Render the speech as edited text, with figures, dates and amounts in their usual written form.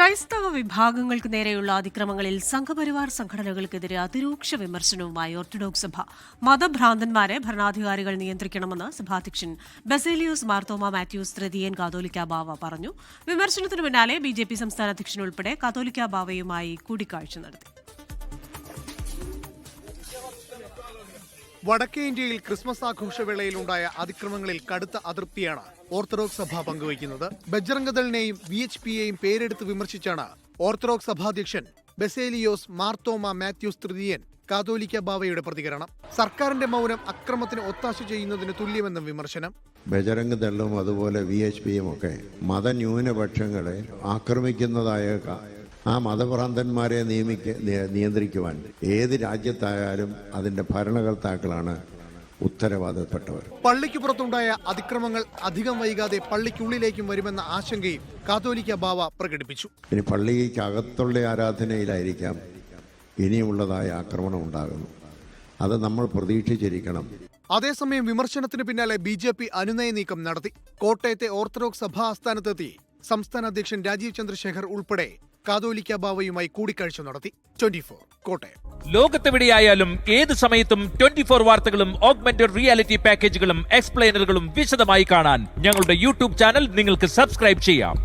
ക്രൈസ്തവ വിഭാഗങ്ങൾക്ക് നേരെയുള്ള അതിക്രമങ്ങളിൽ സംഘപരിവാർ സംഘടനകൾക്കെതിരെ അതിരൂക്ഷ വിമർശനവുമായി ഓർത്തഡോക്സ് സഭ. മതഭ്രാന്തന്മാരെ ഭരണാധികാരികൾ നിയന്ത്രിക്കണമെന്ന് സഭാധ്യക്ഷൻ ബസേലിയോസ് മാർത്തോമ മാത്യൂസ് തൃതീയൻ കാതോലിക്ക ബാവ പറഞ്ഞു. വിമർശനത്തിനു പിന്നാലെ ബിജെപി സംസ്ഥാന അധ്യക്ഷൻ ഉൾപ്പെടെ കാതോലിക്ക ബാവയുമായി കൂടിക്കാഴ്ച നടത്തി. വടക്കേ ഇന്ത്യയിൽ ക്രിസ്മസ് ആഘോഷവേളയിലുണ്ടായ അതിക്രമങ്ങളിൽ കടുത്ത അതൃപ്തിയാണ് ഓർത്തഡോക്സ് സഭ പങ്കുവയ്ക്കുന്നത്. ബജ്റംഗദളിനെയും VHPയെയും പേരെടുത്ത് വിമർശിച്ചാണ് ഓർത്തഡോക്സ് സഭാധ്യക്ഷൻ ബസേലിയോസ് മാർത്തോമ മാത്യൂസ് തൃതീയൻ കാതോലിക്ക ബാവയുടെ പ്രതികരണം. സർക്കാരിന്റെ മൗനം അക്രമത്തിന് ഒത്താശ ചെയ്യുന്നതിന് തുല്യമെന്നും വിമർശനം. ബജ്റംഗദളും അതുപോലെ VHPയും ഒക്കെ മതന്യൂനപക്ഷങ്ങളെ ആക്രമിക്കുന്നതായ ആ മതഭ്രാന്തന്മാരെ നിയന്ത്രിക്കുവാൻ ഏത് രാജ്യത്തായാലും അതിന്റെ ഭരണകർത്താക്കളാണ് ഉത്തരവാദപ്പെട്ടവർ. പള്ളിക്ക് പുറത്തുണ്ടായ അതിക്രമങ്ങൾ അധികം വൈകാതെ പള്ളിക്കുള്ളിലേക്കും വരുമെന്ന ആശങ്കയും കാതോലിക്ക ബാവ പ്രകടിപ്പിച്ചു. ഇനി പള്ളിക്കകത്തുള്ള ആരാധനയിലായിരിക്കാം ഇനിയുള്ളതായ ആക്രമണം ഉണ്ടാകുന്നു. അത് നമ്മൾ പ്രതീക്ഷിച്ചിരിക്കണം. അതേസമയം വിമർശനത്തിന് പിന്നാലെ BJP അനുനയ നീക്കം നടത്തി. കോട്ടയത്തെ ഓർത്തഡോക്സ് സഭാ ആസ്ഥാനത്തെത്തി സംസ്ഥാന അധ്യക്ഷൻ രാജീവ് ചന്ദ്രശേഖർ ഉൾപ്പെടെ കാതോലിക്ക ബാവയുമായി കൂടിക്കാഴ്ച നടത്തി. 24 കോട്ടയം. ലോകത്തെവിടെയായാലും ഏത് സമയത്തും 24 വാർത്തകളും ഓഗ്മെന്റഡ് റിയാലിറ്റി പാക്കേജുകളും എക്സ്പ്ലെയിനറുകളും വിശദമായി കാണാൻ ഞങ്ങളുടെ YouTube ചാനൽ നിങ്ങൾക്ക് സബ്സ്ക്രൈബ് ചെയ്യാം.